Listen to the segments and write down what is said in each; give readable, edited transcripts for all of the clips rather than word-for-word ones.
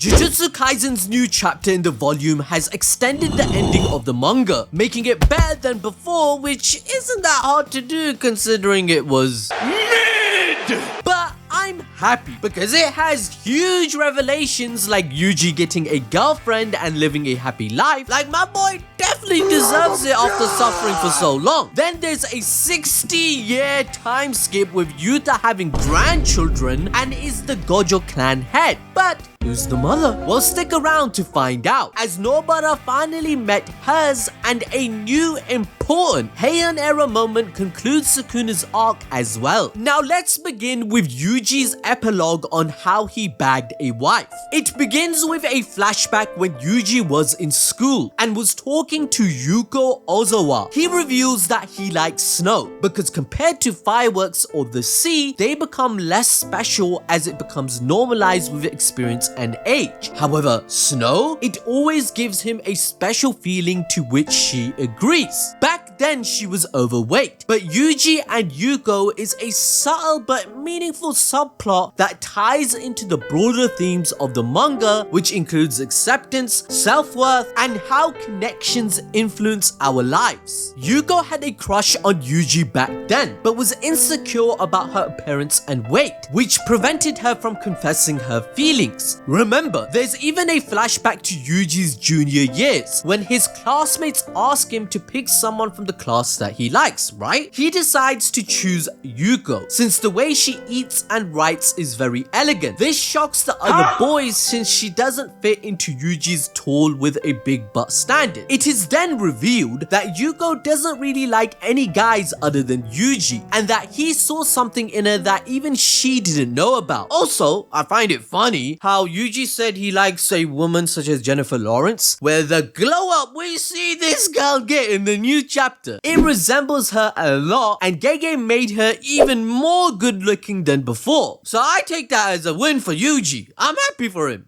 Jujutsu Kaisen's new chapter in the volume has extended the ending of the manga, making it better than before, which isn't that hard to do considering it was mid! But I'm happy because it has huge revelations like Yuji getting a girlfriend and living a happy life. Like, my boy definitely deserves it after suffering for so long. Then there's a 60-year time skip with Yuta having grandchildren and is the Gojo clan head. But who's the mother? Well, stick around to find out, as Nobara finally met hers and a new important Heian Era moment concludes Sukuna's arc as well. Now let's begin with Yuji's epilogue on how he bagged a wife. It begins with a flashback when Yuji was in school and was talking to Yuko Ozawa. He reveals that he likes snow because compared to fireworks or the sea, they become less special as it becomes normalized with experience and age. However, snow, it always gives him a special feeling, to which she agrees. Back then she was overweight, but Yuji and Yuko is a subtle but meaningful subplot that ties into the broader themes of the manga, which includes acceptance, self-worth, and how connections influence our lives. Yuko had a crush on Yuji back then, but was insecure about her appearance and weight, which prevented her from confessing her feelings. Remember, there's even a flashback to Yuji's junior years, when his classmates ask him to pick someone from the class that he likes, right? He decides to choose Yuko, since the way she eats and writes is very elegant. This shocks the other boys since she doesn't fit into Yuji's tall with a big butt standard. It is then revealed that Yuko doesn't really like any guys other than Yuji, and that he saw something in her that even she didn't know about. Also, I find it funny how Yuji said he likes a woman such as Jennifer Lawrence, where the glow up we see this girl get in the new chapter, it resembles her a lot, and Gege made her even more good looking than before. So I take that as a win for Yuji. I'm happy for him.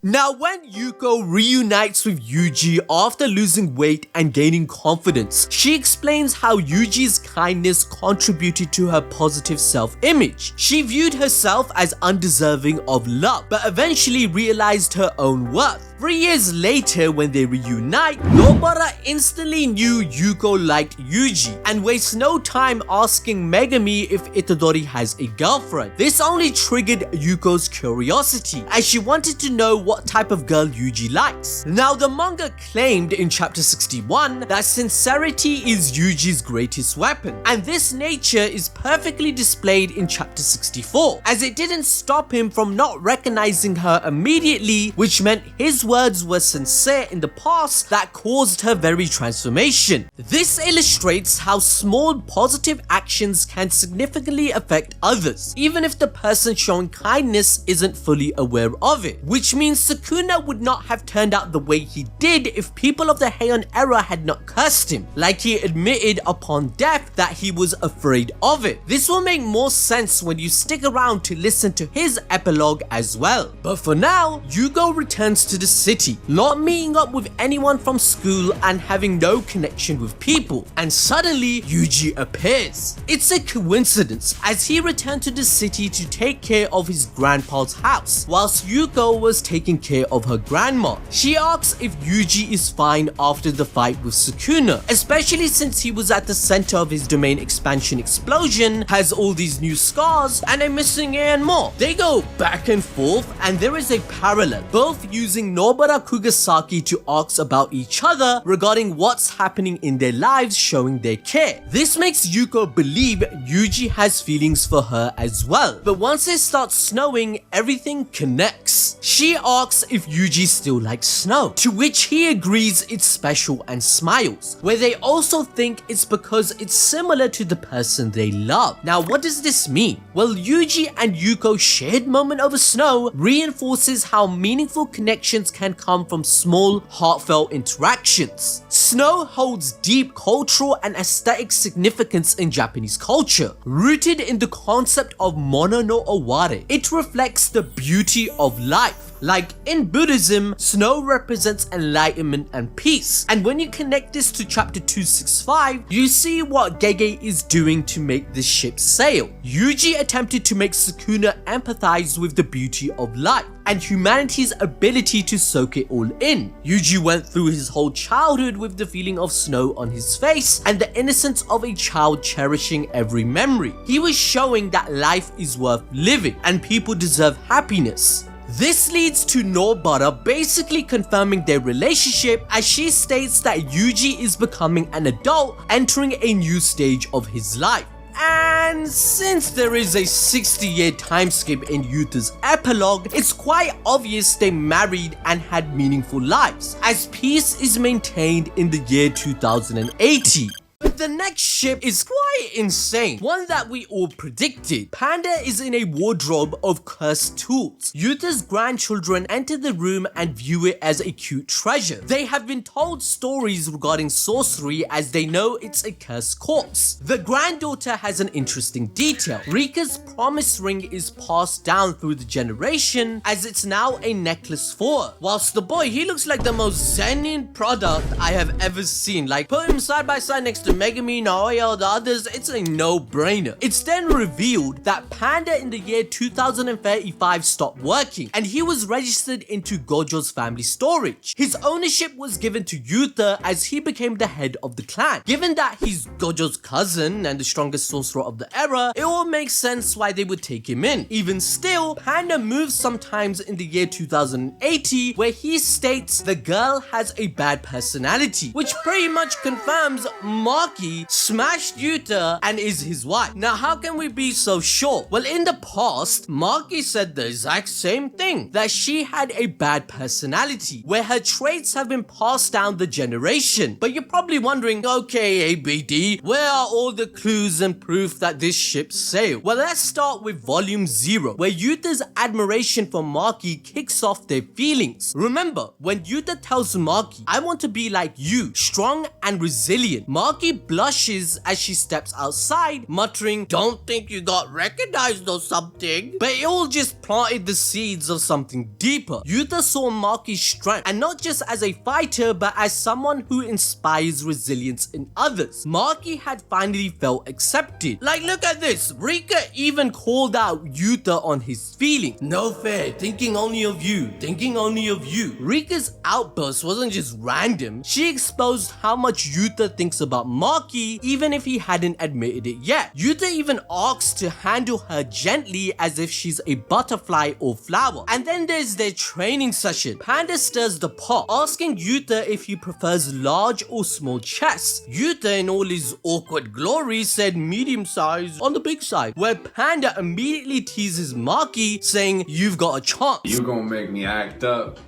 Now, when Yuko reunites with Yuji after losing weight and gaining confidence, she explains how Yuji's kindness contributed to her positive self-image. She viewed herself as undeserving of love, but eventually realized her own worth. 3 years later, when they reunite, Nobara instantly knew Yuko liked Yuji and wastes no time asking Megami if Itadori has a girlfriend. This only triggered Yuko's curiosity, as she wanted to know what type of girl Yuji likes. Now, the manga claimed in chapter 61 that sincerity is Yuji's greatest weapon, and this nature is perfectly displayed in chapter 64, as it didn't stop him from not recognizing her immediately, which meant his words were sincere in the past that caused her very transformation. This illustrates how small positive actions can significantly affect others, even if the person showing kindness isn't fully aware of it, which means Sukuna would not have turned out the way he did if people of the Heian Era had not cursed him, like he admitted upon death that he was afraid of it. This will make more sense when you stick around to listen to his epilogue as well. But for now, Yugo returns to the city, not meeting up with anyone from school and having no connection with people, and suddenly Yuji appears. It's a coincidence, as he returned to the city to take care of his grandpa's house, whilst Yuko was taking care of her grandma. She asks if Yuji is fine after the fight with Sukuna, especially since he was at the center of his domain expansion explosion, has all these new scars, and a missing ear and more. They go back and forth, and there is a parallel, both using Nobara Kugasaki to ask about each other regarding what's happening in their lives, showing their care. This makes Yuko believe Yuji has feelings for her as well. But once it starts snowing, everything connects. She asks if Yuji still likes snow, to which he agrees it's special and smiles, where they also think it's because it's similar to the person they love. Now, what does this mean? Well, Yuji and Yuko's shared moment over snow reinforces how meaningful connections can come from small, heartfelt interactions. Snow holds deep cultural and aesthetic significance in Japanese culture, rooted in the concept of mono no aware. It reflects the beauty of life, Like in Buddhism, snow represents enlightenment and peace. And when you connect this to chapter 265, you see what Gege is doing to make this ship sail. Yuji attempted to make Sukuna empathize with the beauty of life and humanity's ability to soak it all in. Yuji went through his whole childhood with the feeling of snow on his face and the innocence of a child cherishing every memory. He was showing that life is worth living and people deserve happiness. This leads to Nobara basically confirming their relationship, as she states that Yuji is becoming an adult, entering a new stage of his life. And since there is a 60-year time skip in Yuta's epilogue, it's quite obvious they married and had meaningful lives, as peace is maintained in the year 2080. But the next ship is quite insane, one that we all predicted. Panda is in a wardrobe of cursed tools. Yuta's grandchildren enter the room and view it as a cute treasure. They have been told stories regarding sorcery as they know it's a cursed corpse. The granddaughter has an interesting detail. Rika's promise ring is passed down through the generation as it's now a necklace for her. Whilst the boy, he looks like the most Zenin product I have ever seen. Like, put him side by side next to Megami, Naoya, or the others, it's a no-brainer. It's then revealed that Panda in the year 2035 stopped working and he was registered into Gojo's family storage. His ownership was given to Yuta as he became the head of the clan. Given that he's Gojo's cousin and the strongest sorcerer of the era, it all makes sense why they would take him in. Even still, Panda moves sometimes in the year 2080 where he states the girl has a bad personality, which pretty much confirms Maki smashed Yuta and is his wife. Now, how can we be so sure? Well, in the past, Maki said the exact same thing, that she had a bad personality, where her traits have been passed down the generation. But you're probably wondering, okay, ABD, where are all the clues and proof that this ship sailed? Well, let's start with volume 0, where Yuta's admiration for Maki kicks off their feelings. Remember, when Yuta tells Maki, I want to be like you, strong and resilient, Maki blushes as she steps outside, muttering, don't think you got recognized or something. But it all just planted the seeds of something deeper. Yuta saw Maki's strength, and not just as a fighter, but as someone who inspires resilience in others. Maki had finally felt accepted. Like, look at this, Rika even called out Yuta on his feelings. No fair, thinking only of you, thinking only of you. Rika's outburst wasn't just random, she exposed how much Yuta thinks about Maki, even if he hadn't admitted it yet. Yuta even asks to handle her gently as if she's a butterfly or flower. And then there's their training session. Panda stirs the pot, asking Yuta if he prefers large or small chests. Yuta, in all his awkward glory, said medium size on the big side, where Panda immediately teases Maki, saying, you've got a chance. You gonna make me act up.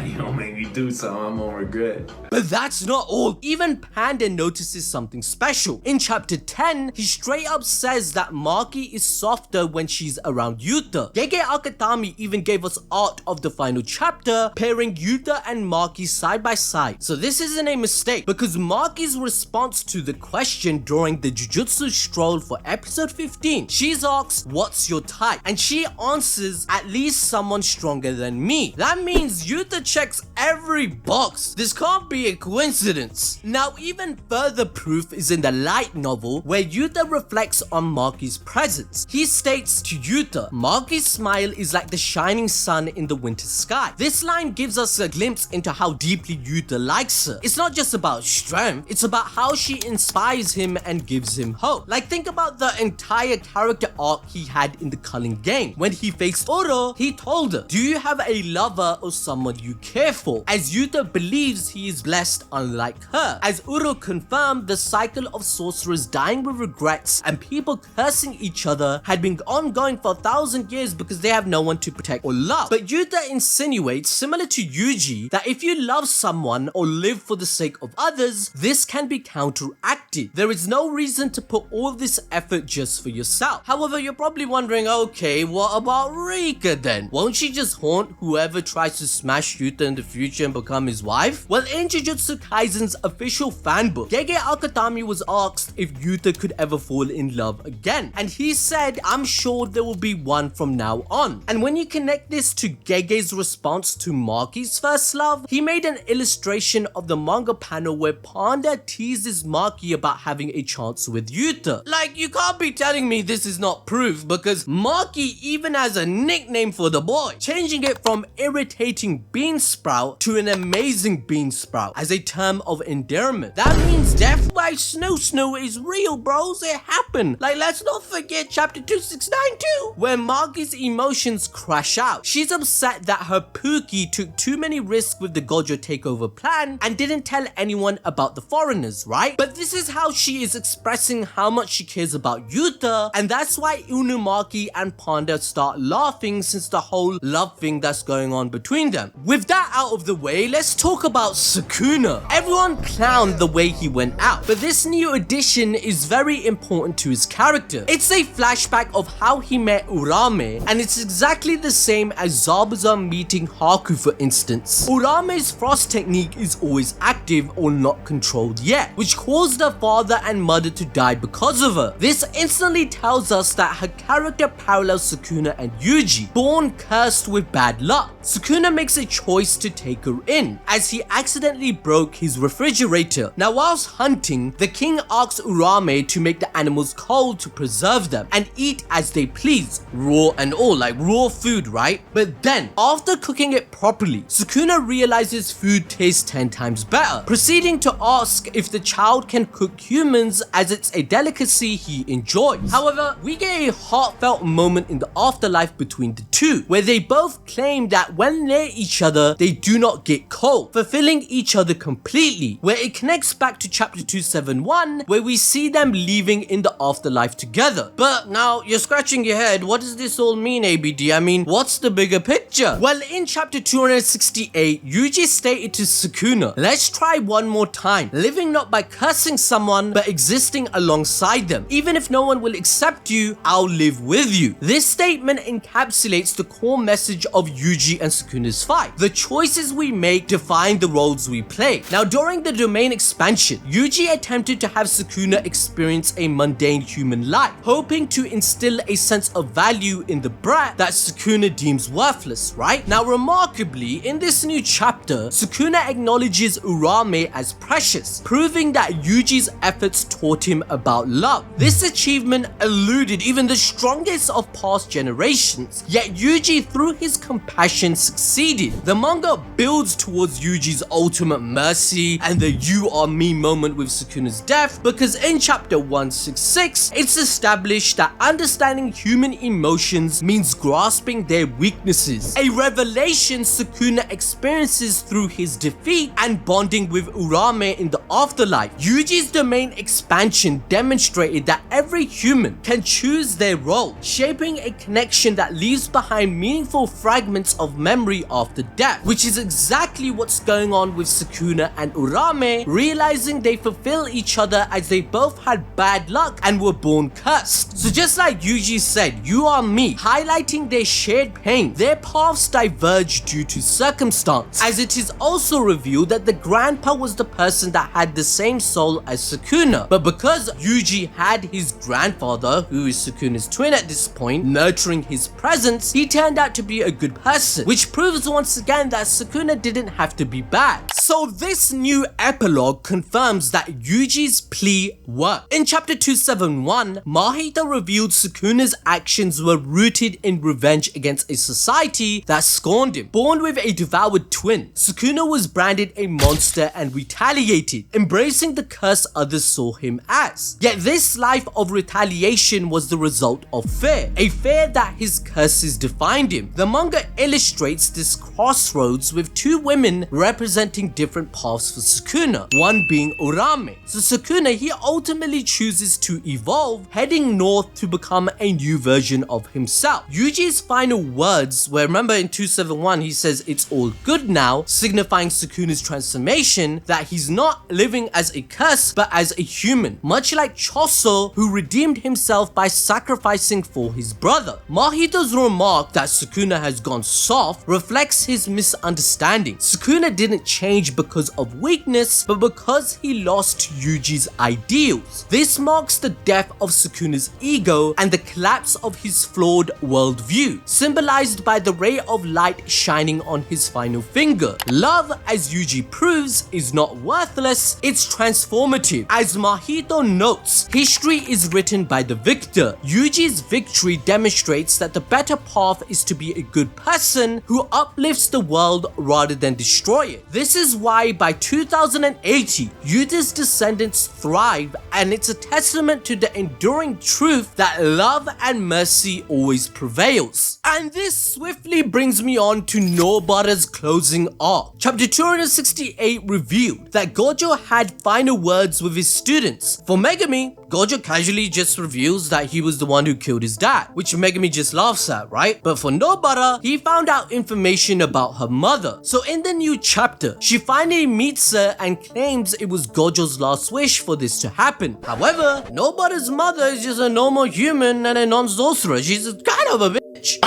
You don't make me do something I'm gonna regret. But that's not all. Even Panda notices something special. In chapter 10, he straight up says that Maki is softer when she's around Yuta. Gege Akatami even gave us art of the final chapter, pairing Yuta and Maki side by side. So this isn't a mistake, because Maki's response to the question during the Jujutsu stroll for episode 15, she's asked, what's your type? And she answers, at least someone stronger than me. That means Yuta checks every box. This can't be a coincidence. Now, even further proof is in the light novel, where Yuta reflects on Maki's presence. He states to Yuta, Maki's smile is like the shining sun in the winter sky. This line gives us a glimpse into how deeply Yuta likes her. It's not just about strength, it's about how she inspires him and gives him hope. Like, think about the entire character arc he had in the Culling game. When he faced Oro, he told her, do you have a lover or someone you care for? As Yuta believes he is blessed unlike her. As Uro confirmed, the cycle of sorcerers dying with regrets and people cursing each other had been ongoing for 1,000 years because they have no one to protect or love. But Yuta insinuates, similar to Yuji, that if you love someone or live for the sake of others, this can be counteracted. There is no reason to put all this effort just for yourself. However, you're probably wondering, okay, what about Rika then? Won't she just haunt whoever tries to smash smash Yuta in the future and become his wife? Well, in Jujutsu Kaisen's official fan book, Gege Akutami was asked if Yuta could ever fall in love again, and he said, "I'm sure there will be one from now on." And when you connect this to Gege's response to Maki's first love, he made an illustration of the manga panel where Panda teases Maki about having a chance with Yuta. Like, you can't be telling me this is not proof, because Maki even has a nickname for the boy, changing it from irritating bean sprout to an amazing bean sprout as a term of endearment. That means death by Snow is real, bros. It happened. Like, let's not forget chapter 269 too, where Maki's emotions crash out. She's upset that her Pookie took too many risks with the Gojo takeover plan and didn't tell anyone about the foreigners, right? But this is how she is expressing how much she cares about Yuta, and that's why Inumaki and Panda start laughing since the whole love thing that's going on between them. With that out of the way, let's talk about Sukuna. Everyone clowned the way he went out, but this new addition is very important to his character. It's a flashback of how he met Uraume, and it's exactly the same as Zabuza meeting Haku, for instance. Uraume's frost technique is always active or not controlled yet, which caused her father and mother to die because of her. This instantly tells us that her character parallels Sukuna and Yuji, born cursed with bad luck. Sukuna makes a choice to take her in, as he accidentally broke his refrigerator. Now, whilst hunting, the king asks Uraume to make the animals cold to preserve them and eat as they please, raw and all, like raw food, right? But then, after cooking it properly, Sukuna realizes food tastes 10 times better, proceeding to ask if the child can cook humans as it's a delicacy he enjoys. However, we get a heartfelt moment in the afterlife between the two, where they both claim that when near each other, they do not get cold, fulfilling each other completely, where it connects back to chapter 271, where we see them leaving in the afterlife together. But now, you're scratching your head, what does this all mean, ABD? I mean, what's the bigger picture? Well, in chapter 268, Yuji stated to Sukuna, "Let's try one more time, living not by cursing someone, but existing alongside them. Even if no one will accept you, I'll live with you." This statement encapsulates the core message of Yuji and Sukuna's fight. The choices we make define the roles we play. Now, during the domain expansion, Yuji attempted to have Sukuna experience a mundane human life, hoping to instill a sense of value in the brat that Sukuna deems worthless, right? Now, remarkably, in this new chapter, Sukuna acknowledges Uraume as precious, proving that Yuji's efforts taught him about love. This achievement eluded even the strongest of past generations, yet Yuji, through his compassion, succeeded. The manga builds towards Yuji's ultimate mercy and the "you are me" moment with Sukuna's death, because in chapter 166, it's established that understanding human emotions means grasping their weaknesses, a revelation Sukuna experiences through his defeat and bonding with Uraume in the afterlife. Yuji's domain expansion demonstrated that every human can choose their role, shaping a connection that leaves behind meaningful fragments of memory after death, which is exactly what's going on with Sukuna and Uraume, realizing they fulfill each other as they both had bad luck and were born cursed. So just like Yuji said, "You are me," highlighting their shared pain, their paths diverge due to circumstance, as it is also revealed that the grandpa was the person that had the same soul as Sukuna. But because Yuji had his grandfather, who is Sukuna's twin at this point, nurturing his presence, he turned out to be a good person, which proves once again that Sukuna didn't have to be bad. So this new epilogue confirms that Yuji's plea worked. In chapter 271, Mahito revealed Sukuna's actions were rooted in revenge against a society that scorned him. Born with a devoured twin, Sukuna was branded a monster and retaliated, embracing the curse others saw him as. Yet this life of retaliation was the result of fear, a fear that his curses defined him. The manga illustrates this crossroads with two women representing different paths for Sukuna, one being Uraume. So Sukuna, he ultimately chooses to evolve, heading north to become a new version of himself. Yuji's final words, where remember in 271 he says "it's all good now," signifying Sukuna's transformation, that he's not living as a curse but as a human, much like Choso, who redeemed himself by sacrificing for his brother. Mahito's remark arc that Sukuna has gone soft reflects his misunderstanding. Sukuna didn't change because of weakness, but because he lost Yuji's ideals. This marks the death of Sukuna's ego and the collapse of his flawed worldview, symbolized by the ray of light shining on his final finger. Love, as Yuji proves, is not worthless, it's transformative. As Mahito notes, history is written by the victor. Yuji's victory demonstrates that the better path is to be a good person who uplifts the world rather than destroy it. This is why by 2080, Yuta's descendants thrive, and it's a testament to the enduring truth that love and mercy always prevails. And this swiftly brings me on to Nobara's closing arc. Chapter 268 revealed that Gojo had final words with his students. For Megami, Gojo casually just reveals that he was the one who killed his dad, which Megami just laughs at, right? But for Nobara, he found out information about her mother. So in the new chapter, she finally meets her and claims it was Gojo's last wish for this to happen. However, Nobara's mother is just a normal human and a non-sorcerer. She's kind of a bitch.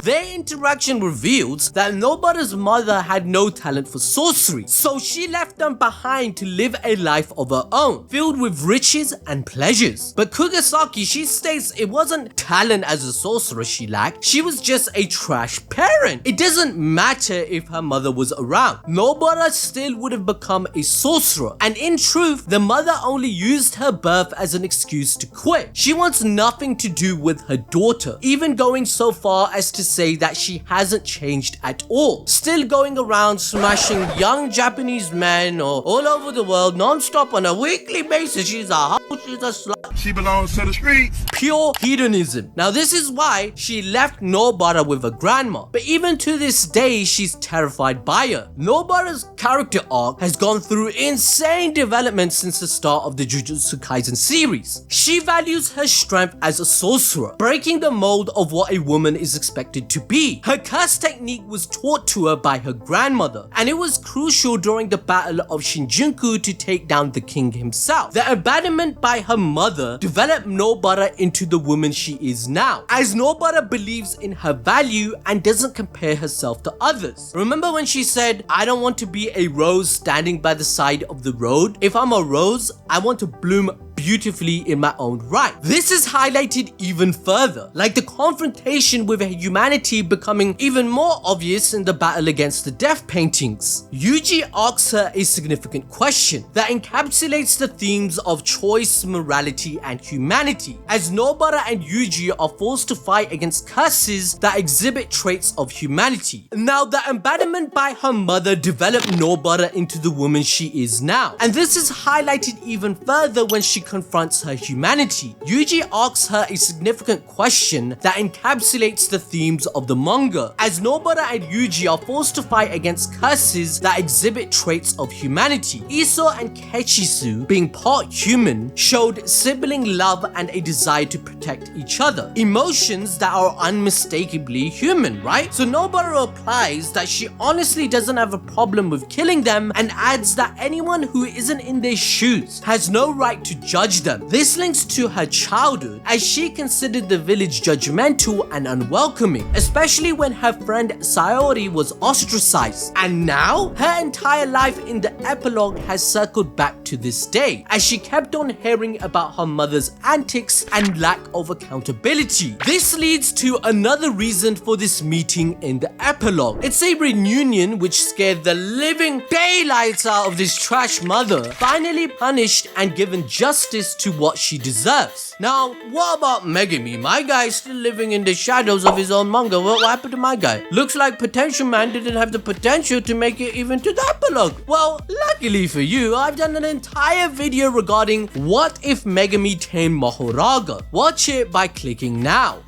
Their interaction reveals that Nobara's mother had no talent for sorcery, so she left them behind to live a life of her own, filled with riches and pleasures. But Kugasaki, she states it wasn't talent as a sorcerer she lacked, she was just a trash parent. It doesn't matter if her mother was around, Nobara still would have become a sorcerer. And in truth, the mother only used her birth as an excuse to quit. She wants nothing to do with her daughter, even going so far as to say that she hasn't changed at all, still going around smashing young Japanese men all over the world non-stop on a weekly basis. She's a hoe, she's a slut. She belongs to the streets. Pure hedonism. Now this is why she left Nobara with her grandma, but even to this day she's terrified by her. Nobara's character arc has gone through insane development since the start of the Jujutsu Kaisen series. She values her strength as a sorcerer, breaking the mold of what a woman is expected to be. Her curse technique was taught to her by her grandmother, and it was crucial during the Battle of Shinjuku to take down the king himself. The abandonment by her mother developed Nobara into the woman she is now, as Nobara believes in her value and doesn't compare herself to others. Remember when she said, "I don't want to be a rose standing by the side of the road. If I'm a rose, I want to bloom beautifully in my own right." This is highlighted even further, like the confrontation with humanity becoming even more obvious in the battle against the death paintings. Yuji asks her a significant question that encapsulates the themes of choice, morality, and humanity, as Nobara and Yuji are forced to fight against curses that exhibit traits of humanity. Now, the abandonment by her mother developed Nobara into the woman she is now, and this is highlighted even further when she confronts her humanity. Yuji asks her a significant question that encapsulates the themes of the manga, as Nobara and Yuji are forced to fight against curses that exhibit traits of humanity. Iso and Kechisu, being part human, showed sibling love and a desire to protect each other, emotions that are unmistakably human, right? So Nobara replies that she honestly doesn't have a problem with killing them, and adds that anyone who isn't in their shoes has no right to judge them. This links to her childhood, as she considered the village judgmental and unwelcoming, especially when her friend Sayori was ostracized. And now, her entire life in the epilogue has circled back to this day, as she kept on hearing about her mother's antics and lack of accountability. This leads to another reason for this meeting in the epilogue. It's a reunion which scared the living daylights out of this trash mother, finally punished and given justice to what she deserves. Now, what about Megami? My guy is still living in the shadows of his own manga. What happened to my guy? Looks like Potential Man didn't have the potential to make it even to the epilogue. Well, luckily for you, I've done an entire video regarding what if Megami tamed Mahoraga. Watch it by clicking now.